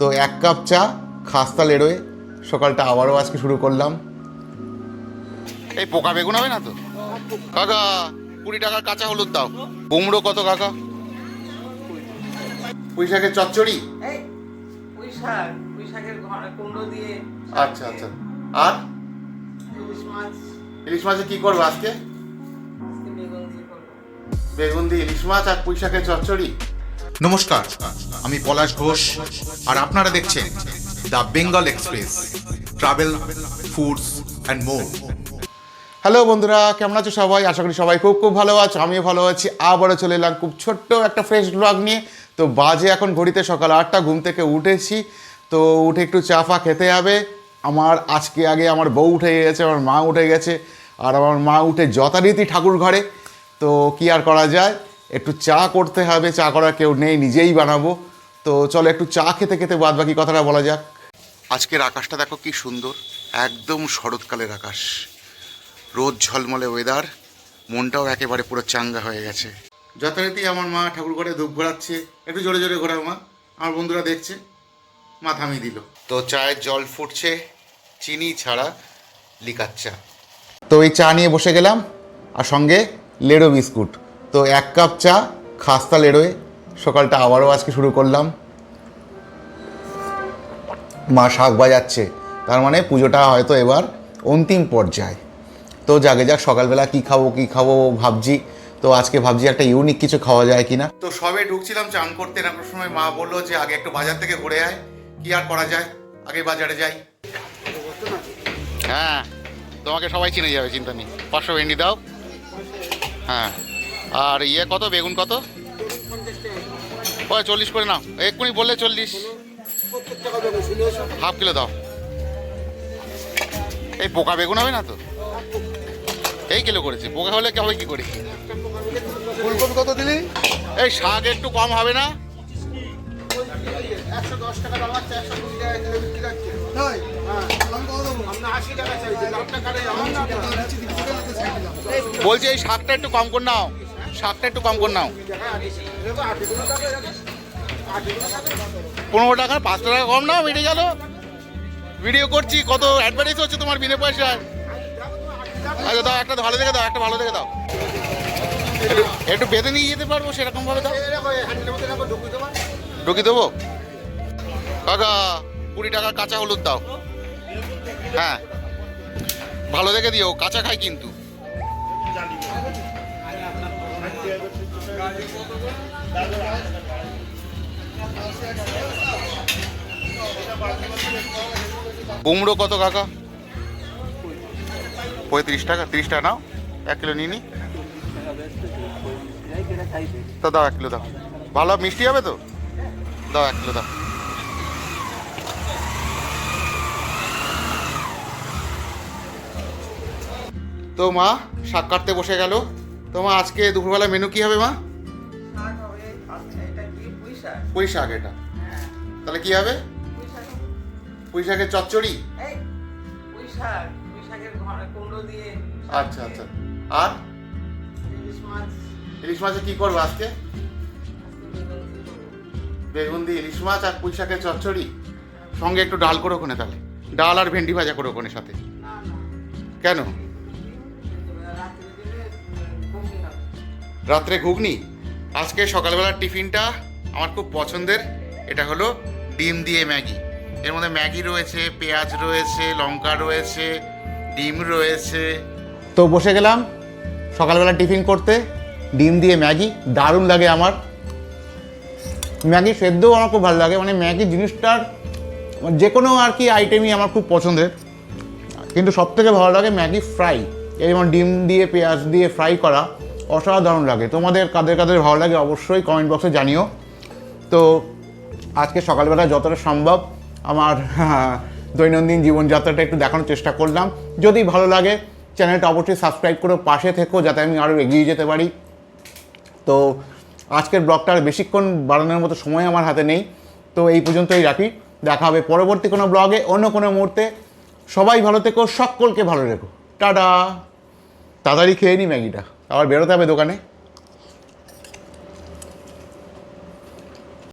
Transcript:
তো এক কাপ চা, খাস্তা লেরোয় সকালটা আবারও আজকে শুরু করলাম। এই পোকা বেগুন হবে না তো কাকা? 20 টাকার কাঁচা হলুদ দাও। কুমড়ো কত কাকা? পুঁই শাকের চচ্চড়ি। আচ্ছা আচ্ছা। আর ইলিশ মাছে কি করবো আজকে? বেগুন দিয়ে ইলিশ মাছ আর পুঁই শাকের চচ্চড়ি। নমস্কার, আমি পলাশ ঘোষ আর আপনারা দেখছেন the Bengal express, travel, foods and more. Hello বন্ধুরা, কেমন আছো সবাই? আশা করি সবাই খুব খুব ভালো আছো। আমিও ভালো আছি। আবারও চলে এলাম খুব ছোট্ট একটা ফ্রেশ ব্লগ নিয়ে। তো বাজে এখন ঘড়িতে সকাল 8টা, ঘুম থেকে উঠেছি। তো উঠে একটু চা ফা খেতে হবে। আজকে আগে আমার বউ উঠে গেছে, আমার মা উঠে গেছে, আর আমার মা উঠে যথারীতি ঠাকুর ঘরে। তো কি আর করা যায়, একটু চা করতে হবে। চা করার কেউ নেই, নিজেই বানাবো। তো চলো একটু চা খেতে খেতে বাদ বাকি কথাটা বলা যাক। আজকের আকাশটা দেখো কি সুন্দর, একদম শরৎকালের আকাশ। রোদ ঝলমলে ওয়েদার, মনটাও একেবারে পুরো চাঙ্গা হয়ে গেছে। যথারীতি আমার মা ঠাকুর ঘরে ধূপ ঘোরাচ্ছে। একটু জোরে জোরে ঘোরাও মা, আমার বন্ধুরা দেখছে। মা থামিয়ে দিল। তো চায়ের জল ফুটছে, চিনি ছাড়া লিকার চা। তো এই চা নিয়ে বসে গেলাম, আর সঙ্গে লেড়ো বিস্কুট। তো এক কাপ চা, খাস্তা লেড়োয় সকালটা আবারও আজকে শুরু করলাম। মা শাক বাজাচ্ছে, তার মানে পুজোটা হয়তো এবার অন্তিম পর্যায়ে। তো যাকে যাক, সকালবেলা কী খাবো ভাবছি। তো আজকে ভাবছি একটা ইউনিক কিছু খাওয়া যায় কিনা। তো সবে ঢুকছিলাম চান করতে, এরকম সময় মা বললো যে আগে একটু বাজার থেকে ঘুরে আয়। কি আর করা যায়, আগে বাজারে যাই। হ্যাঁ, তোমাকে সবাই চিনে যাবে, চিন্তা নেই। 500 ভেন্ডি দাও। হ্যাঁ, আর কত বেগুন কত? 40 করে নাও। এক্ষুনি বললে 40। হাফ কিলো দাও। এই পোকা বেগুন হবে না তো? এই কিলো করেছি, পোকা হলে হবে কি করে? ফুলকপি কত দিলি? এই শাক একটু কম হবে না? বলছি এই শাকটা একটু কম করে নাও, শাকটা একটু কম করে নাও। 15 টাকা, 5 টাকা কম নাও, মিটে গেল। ভিডিও করছি, কত অ্যাডভার্টাইজ হচ্ছে তোমার বিনা পয়সায়। আচ্ছা দাও, একটা ভালো দেখে দাও, একটা ভালো দেখে দাও। একটু বেঁধে নিয়ে যেতে পারবো সেরকম ভাবে দাও। ঢুকি দেবো কাকা? 20 টাকার কাঁচা হলুদ দাও। হ্যাঁ, ভালো দেখে দিও, কাঁচা খাই কিন্তু। কুমড়ো কত কাকা? 35 টাকা। 30 টাকা নাও, 1 কিলো নিয়ে নি। তো দাও 1 কিলো দাও। ভালো মিষ্টি হবে তো? দাও 1 কিলো দাও। তো মা শাক কাটতে বসে গেল। তো মা আজকে দুপুরবেলা মেনু কি হবে মা? পুঁই শাক। এটা তাহলে কি হবে? পুঁই শাকের চচ্চড়ি। আচ্ছা আচ্ছা। আর ইলিশ মাছে কি করবো আজকে? বেগুন দিয়ে ইলিশ মাছ আর পুঁই শাকের চচ্চড়ি, সঙ্গে একটু ডাল করো ওখানে। তাহলে ডাল আর ভেন্ডি ভাজা করো ওখানে সাথে। কেন? রাত্রে ঘুগনি। আজকে সকালবেলার টিফিনটা আমার খুব পছন্দের। এটা হলো ডিম দিয়ে ম্যাগি। এর মধ্যে ম্যাগি রয়েছে, পেঁয়াজ রয়েছে, লঙ্কা রয়েছে, ডিম রয়েছে। তো বসে গেলাম সকালবেলা টিফিন করতে। ডিম দিয়ে ম্যাগি দারুণ লাগে আমার। ম্যাগি সেদ্ধও আমার খুব ভালো লাগে। মানে ম্যাগি জিনিসটার যে কোনো আর কি আইটেমই আমার খুব পছন্দের, কিন্তু সবথেকে ভালো লাগে ম্যাগি ফ্রাই। এই যেমন ডিম দিয়ে পেঁয়াজ দিয়ে ফ্রাই করা, অসাধারণ লাগে। তোমাদের কাদের কাদের ভালো লাগে অবশ্যই কমেন্ট বক্সে জানিও। তো আজকে সকালবেলা যতটা সম্ভব আমার দৈনন্দিন জীবনযাত্রাটা একটু দেখানোর চেষ্টা করলাম। যদি ভালো লাগে চ্যানেলটা অবশ্যই সাবস্ক্রাইব করে পাশে থেকো, যাতে আমি আরও এগিয়ে যেতে পারি। তো আজকের ব্লগটা আর বেশিক্ষণ বাড়ানোর মতো সময় আমার হাতে নেই। তো এই পর্যন্তই রাখি। দেখা হবে পরবর্তী কোনো ব্লগে, অন্য কোনো মুহূর্তে। সবাই ভালো থেকো, সকলকে ভালো রেখো। টাটা। তাড়াতাড়ি খেয়ে নি ম্যাগিটা, আবার বেরোতে হবে দোকানে।